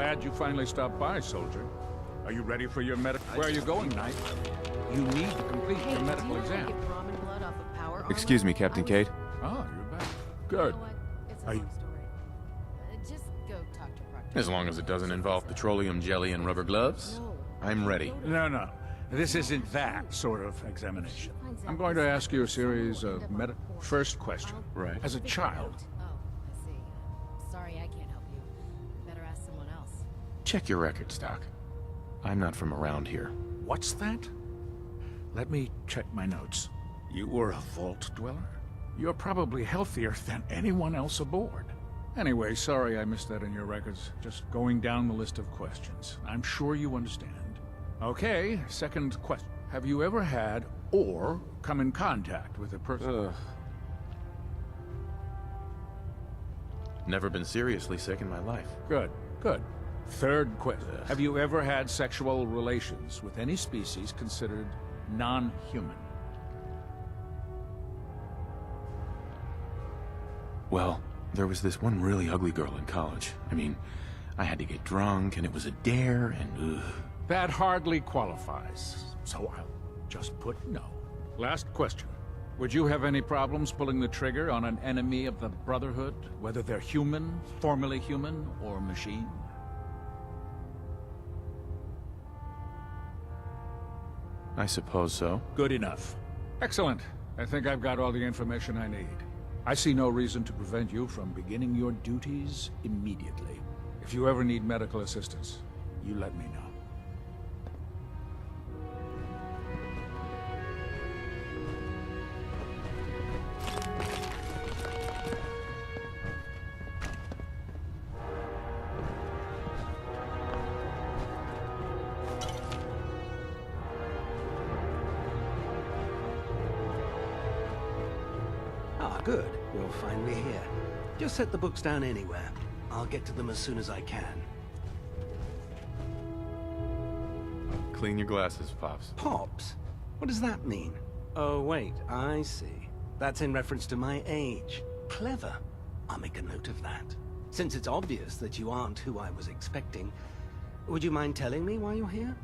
Glad you finally stopped by, soldier. Are you ready for your Where are you going, Knight? You need to complete your medical exam. Excuse me, Captain Cade. Oh, you're back. Good. It's a Are you... long story. Just go talk to Proctor. As long as it doesn't involve petroleum jelly and rubber gloves, I'm ready. No. This isn't that sort of examination. I'm going to ask you a series of First question. Right. As a child, Oh, I see. Sorry, I can't help you. Better ask someone else. Check your records, Doc. I'm not from around here. what's that? Let me check my notes. You were a vault dweller? You're probably healthier than anyone else aboard. Anyway, sorry I missed that in your records. Just going down the list of questions. I'm sure you understand. Okay, second question. Have you ever had or come in contact with a person? Never been seriously sick in my life. Good. Third question. Have you ever had sexual relations with any species considered non-human? Well, there was this one really ugly girl in college. I mean, I had to get drunk, and it was a dare, and ugh. That hardly qualifies, so I'll just put no. Last question. Would you have any problems pulling the trigger on an enemy of the Brotherhood, whether they're human, formerly human, or machine? I suppose so. Good enough. Excellent. I think I've got all the information I need. I see no reason to prevent you from beginning your duties immediately. If you ever need medical assistance, you let me know. Ah, good. You're finally here. Just set the books down anywhere. I'll get to them as soon as I can. Clean your glasses, Pops. Pops? What does that mean? Oh, wait, I see. That's in reference to my age. Clever. I'll make a note of that. Since it's obvious that you aren't who I was expecting, would you mind telling me why you're here?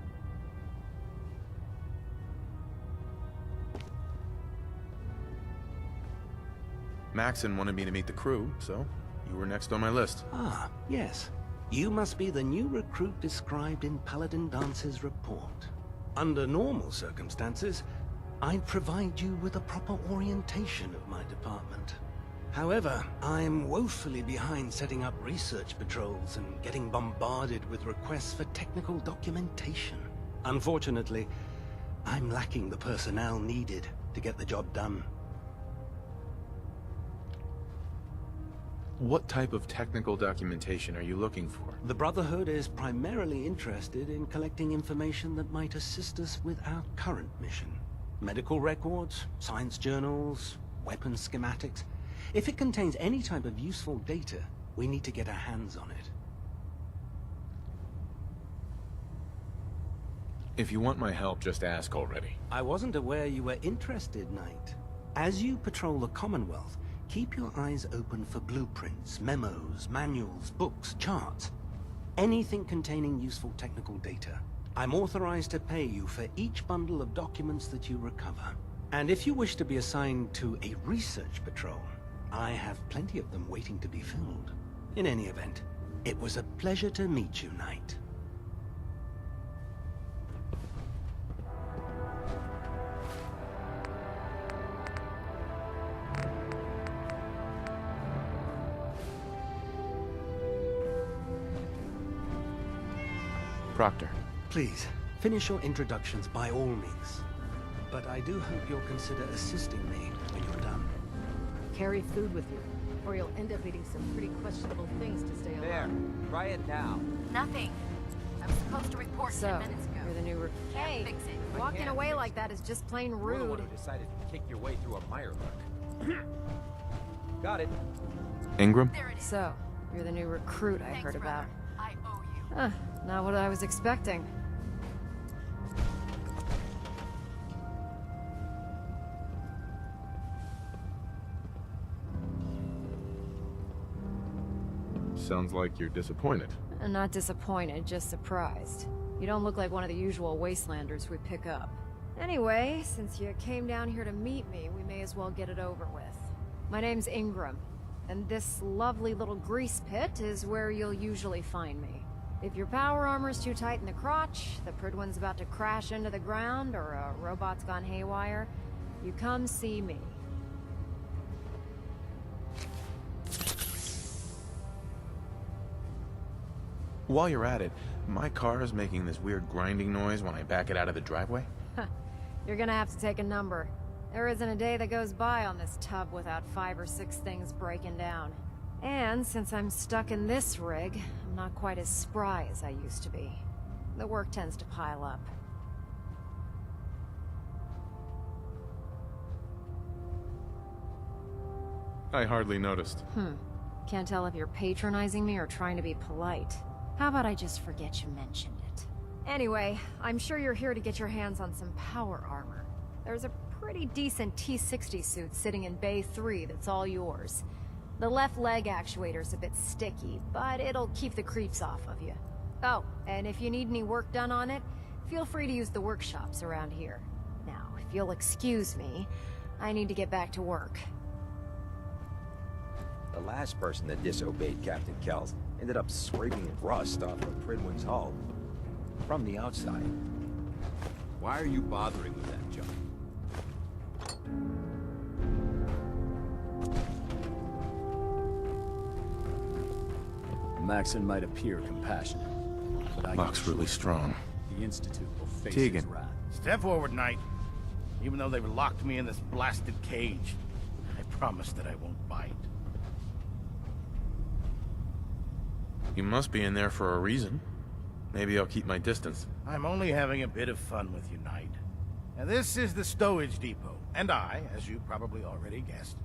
Maxon wanted me to meet the crew, so you were next on my list. Ah, yes. You must be the new recruit described in Paladin Dance's report. Under normal circumstances, I'd provide you with a proper orientation of my department. However, I'm woefully behind setting up research patrols and getting bombarded with requests for technical documentation. Unfortunately, I'm lacking the personnel needed to get the job done. What type of technical documentation are you looking for? The Brotherhood is primarily interested in collecting information that might assist us with our current mission. Medical records, science journals, weapon schematics. If it contains any type of useful data, we need to get our hands on it. If you want my help, just ask already. I wasn't aware you were interested, Knight. As you patrol the Commonwealth, keep your eyes open for blueprints, memos, manuals, books, charts. Anything containing useful technical data. I'm authorized to pay you for each bundle of documents that you recover. And if you wish to be assigned to a research patrol, I have plenty of them waiting to be filled. In any event, it was a pleasure to meet you, Knight. Proctor. Please, finish your introductions by all means. But I do hope you'll consider assisting me when you're done. Carry food with you, or you'll end up eating some pretty questionable things to stay alive. There, try it now. Nothing. I was supposed to report So, 10 minutes ago. you're the new Can't fix it. walking away like that is just plain You're the one rude. who decided to kick your way through a Mirelurk. Got it. Ingram? There it is. So, you're the new recruit I Thanks, heard brother. about. I owe you. Huh, not what I was expecting. Sounds like you're disappointed. I'm not disappointed, just surprised. You don't look like one of the usual wastelanders we pick up. Anyway, since you came down here to meet me, we may as well get it over with. My name's Ingram, and this lovely little grease pit is where you'll usually find me. If your power armor's too tight in the crotch, the Pridwen's about to crash into the ground, or a robot's gone haywire, you come see me. While you're at it, my car is making this weird grinding noise when I back it out of the driveway. You're gonna have to take a number. There isn't a day that goes by on this tub without 5 or 6 things breaking down. And since I'm stuck in this rig, I'm not quite as spry as I used to be. The work tends to pile up. I hardly noticed. Can't tell if you're patronizing me or trying to be polite. How about I just forget you mentioned it? Anyway, I'm sure you're here to get your hands on some power armor. There's a pretty decent T-60 suit sitting in Bay 3 that's all yours. The left leg actuator's a bit sticky, but it'll keep the creeps off of you. Oh, and if you need any work done on it, feel free to use the workshops around here. Now, if you'll excuse me, I need to get back to work. The last person that disobeyed Captain Kells ended up scraping rust off of Pridwen's hull. From the outside. Why are you bothering with that junk? Maxon might appear compassionate, but I Locke's really strong. the Institute will face Tegan. its wrath. Step forward, Knight. Even though they've locked me in this blasted cage, I promise that I won't bite. You must be in there for a reason. Maybe I'll keep my distance. I'm only having a bit of fun with you, Knight. Now, this is the stowage depot, and I, as you probably already guessed,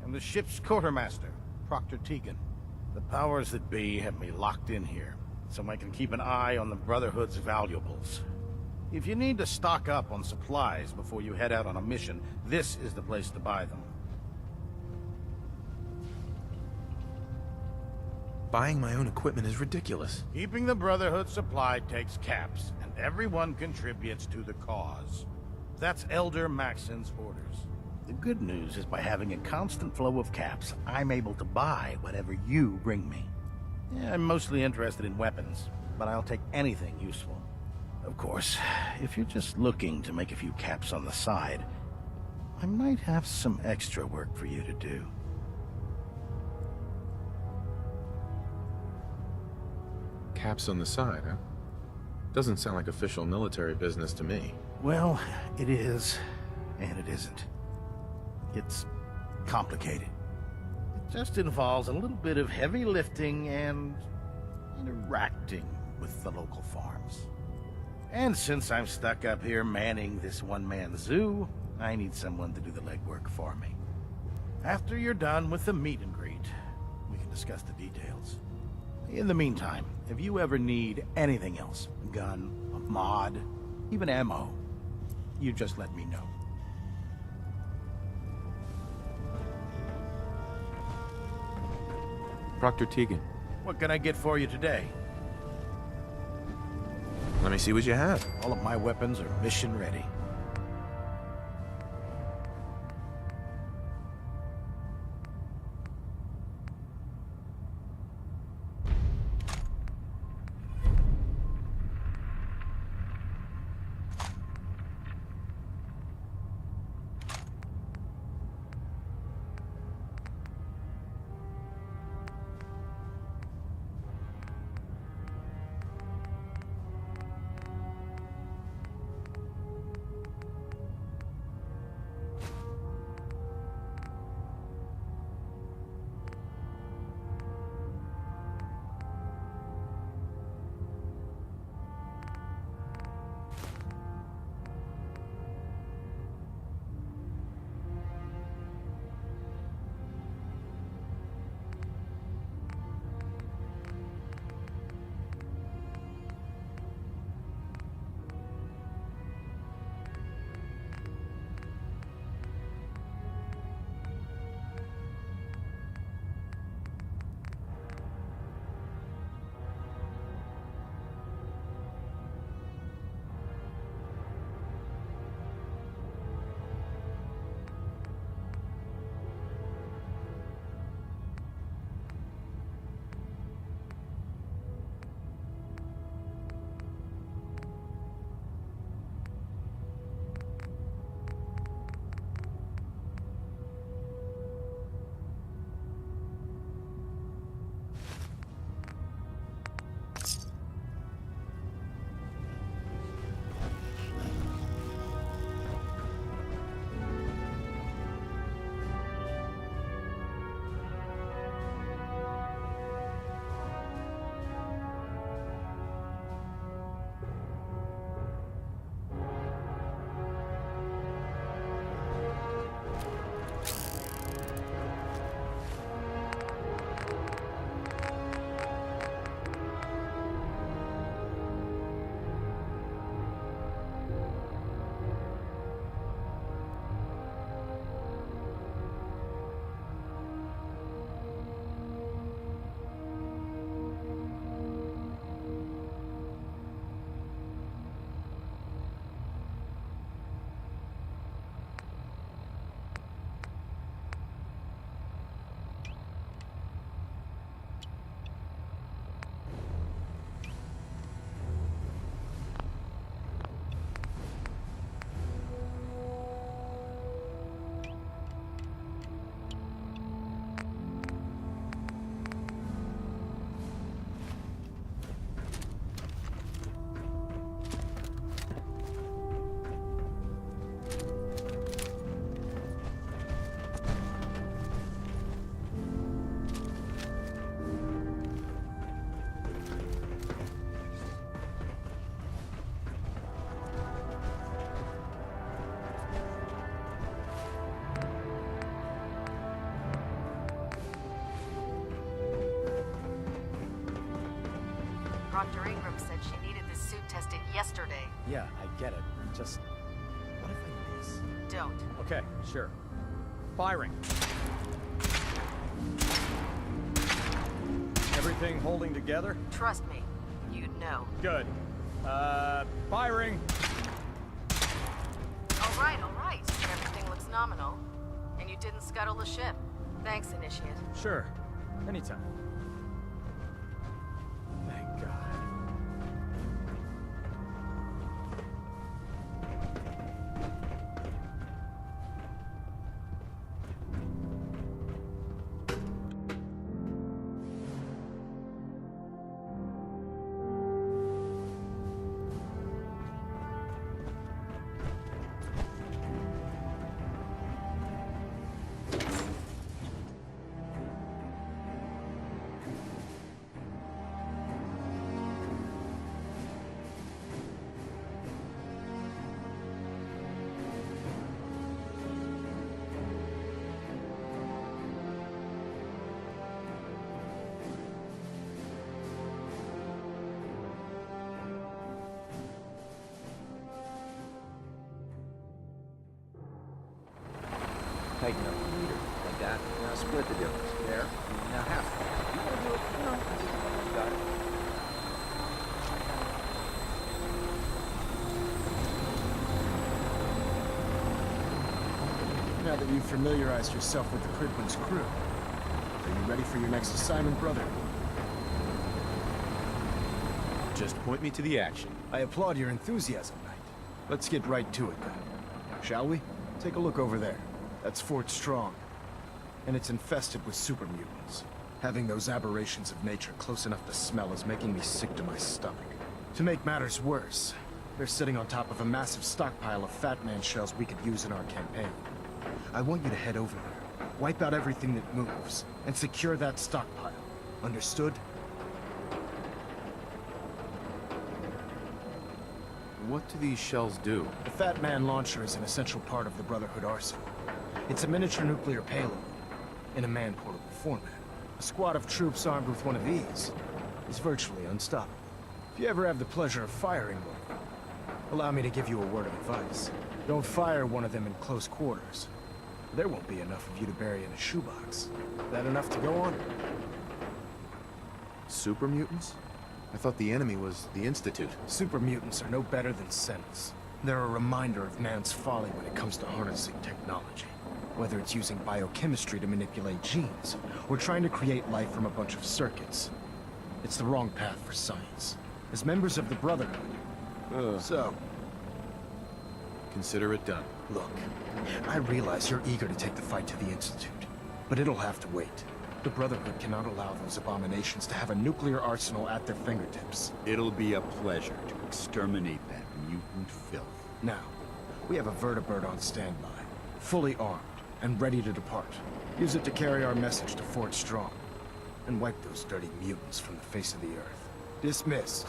am the ship's quartermaster, Proctor Tegan. The powers that be have me locked in here, so I can keep an eye on the Brotherhood's valuables. If you need to stock up on supplies before you head out on a mission, this is the place to buy them. Buying my own equipment is ridiculous. Keeping the Brotherhood supplied takes caps, and everyone contributes to the cause. That's Elder Maxon's orders. The good news is by having a constant flow of caps, I'm able to buy whatever you bring me. Yeah, I'm mostly interested in weapons, but I'll take anything useful. Of course, if you're just looking to make a few caps on the side, I might have some extra work for you to do. Caps on the side, huh? Doesn't sound like official military business to me. Well, it is, and it isn't. It's complicated. It just involves a little bit of heavy lifting and interacting with the local farms. And since I'm stuck up here manning this one-man zoo, I need someone to do the legwork for me. After you're done with the meet and greet, we can discuss the details. In the meantime, if you ever need anything else, a gun, a mod, even ammo, you just let me know. Proctor Tegan, What can I get for you today? let me see what you have. All of my weapons are mission ready. Proctor Ingram said she needed this suit tested yesterday. Yeah, I get it. Just... what if I miss? Don't. Okay, sure. Firing. Everything holding together? Trust me, you'd know. Good. Firing! All right. Everything looks nominal. And you didn't scuttle the ship. Thanks, Initiate. Sure. Anytime. Thank God. Tighten up the meter. Like that. Now split the difference. There. Now half. You gotta do it, you know. You got it. Now that you've familiarized yourself with the Pridwin's crew, are you ready for your next assignment, brother? Just point me to the action. I applaud your enthusiasm, Knight. Let's get right to it, then. Shall we? Take a look over there. That's Fort Strong. And it's infested with super mutants. Having those aberrations of nature close enough to smell is making me sick to my stomach. To make matters worse, they're sitting on top of a massive stockpile of Fat Man shells we could use in our campaign. I want you to head over there, wipe out everything that moves, and secure that stockpile. Understood? What do these shells do? The Fat Man launcher is an essential part of the Brotherhood arsenal. It's a miniature nuclear payload, in a man-portable format. A squad of troops armed with one of these is virtually unstoppable. If you ever have the pleasure of firing one, allow me to give you a word of advice. Don't fire one of them in close quarters. There won't be enough of you to bury in a shoebox. That enough to go on? Super mutants? I thought the enemy was the Institute. Super mutants are no better than Sentinels. They're a reminder of man's folly when it comes to harnessing technology. Whether it's using biochemistry to manipulate genes, or trying to create life from a bunch of circuits. It's the wrong path for science. As members of the Brotherhood. So, Consider it done. look, I realize you're eager to take the fight to the Institute, but it'll have to wait. The Brotherhood cannot allow those abominations to have a nuclear arsenal at their fingertips. It'll be a pleasure to exterminate that mutant filth. Now, we have a vertibird on standby, fully armed, and ready to depart. Use it to carry our message to Fort Strong, and wipe those dirty mutants from the face of the earth. Dismissed.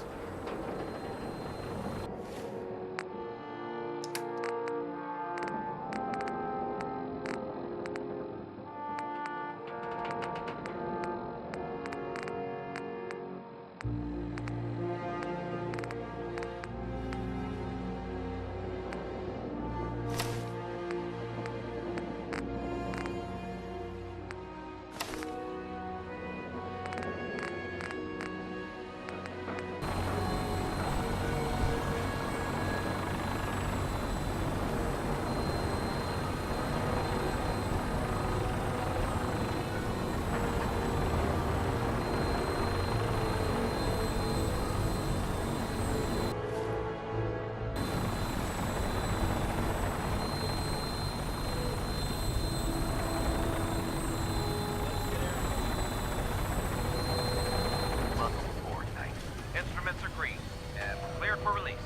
Instruments are green and cleared for release.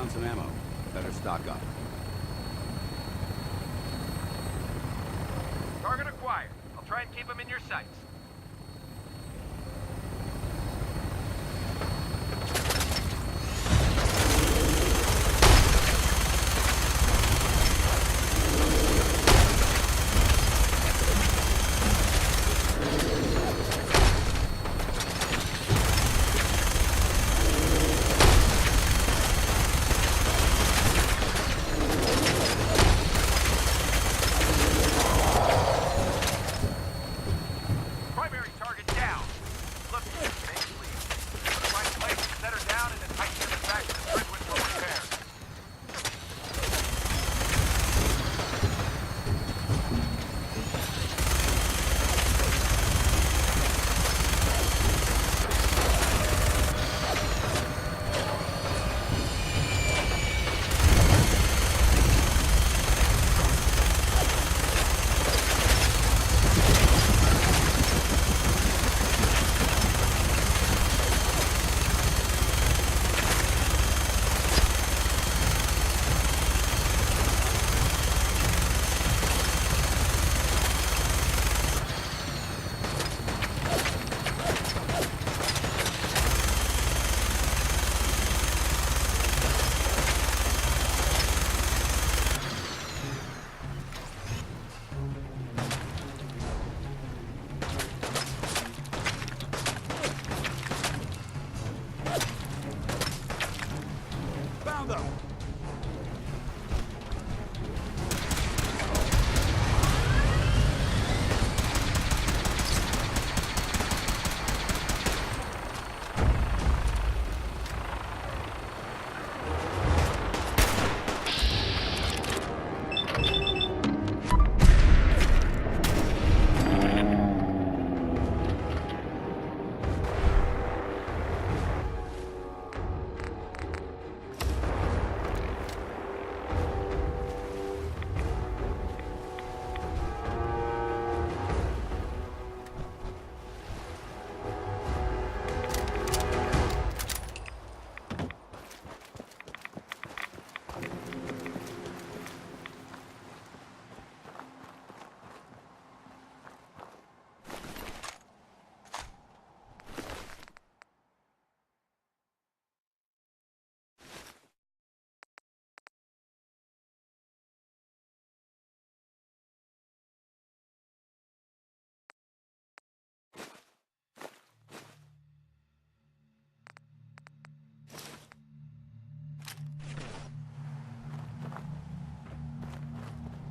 Found some ammo. Better stock up. Target acquired. I'll try and keep him in your sights. Primary target down. Look, make lead. Put the right place, set her down, and then tighten her back to the Tredwin for repairs. Found them!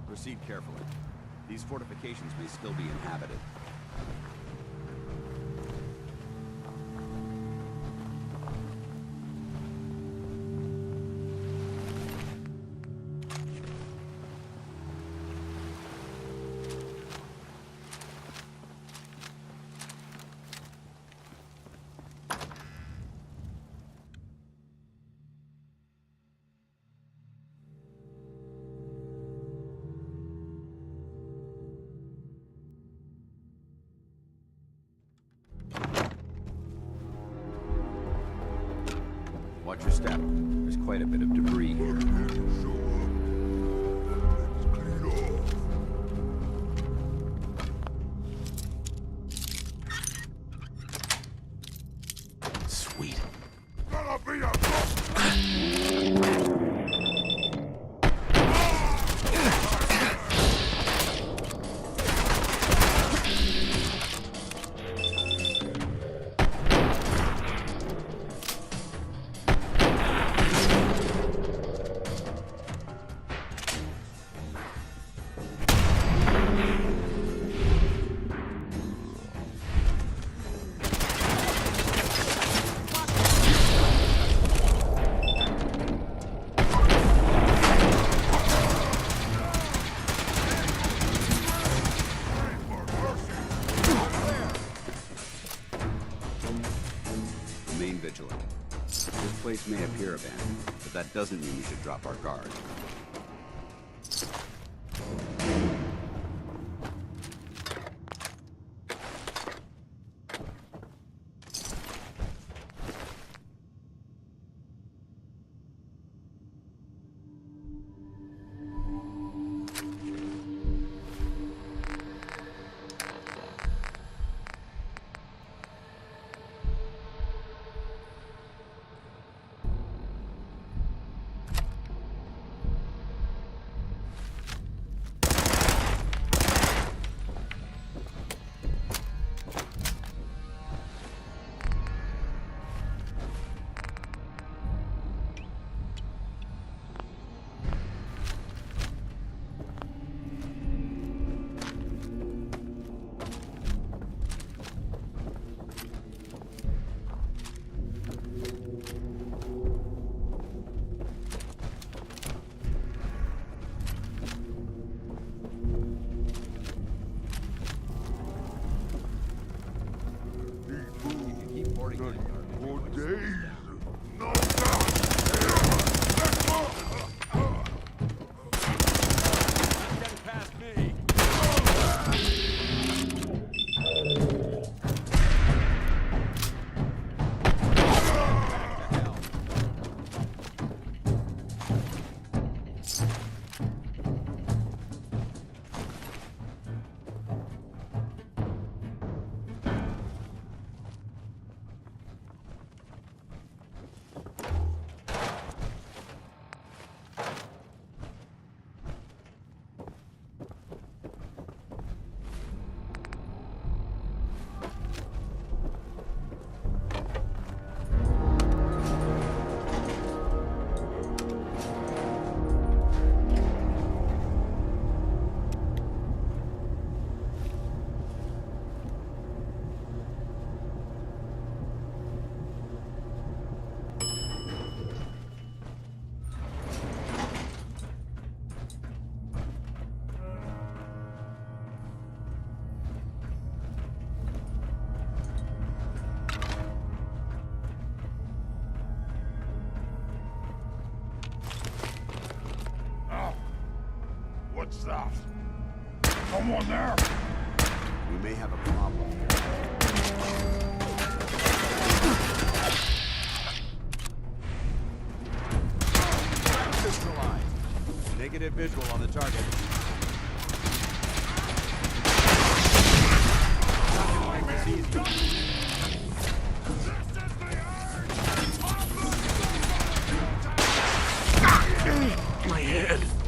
Proceed carefully. These fortifications may still be inhabited. Watch your step. There's quite a bit of debris here. Sweet. Remain vigilant. This place may appear abandoned, but that doesn't mean we should drop our guard. Someone there? We may have a problem here. Neutralized. Negative visual on the target. My head.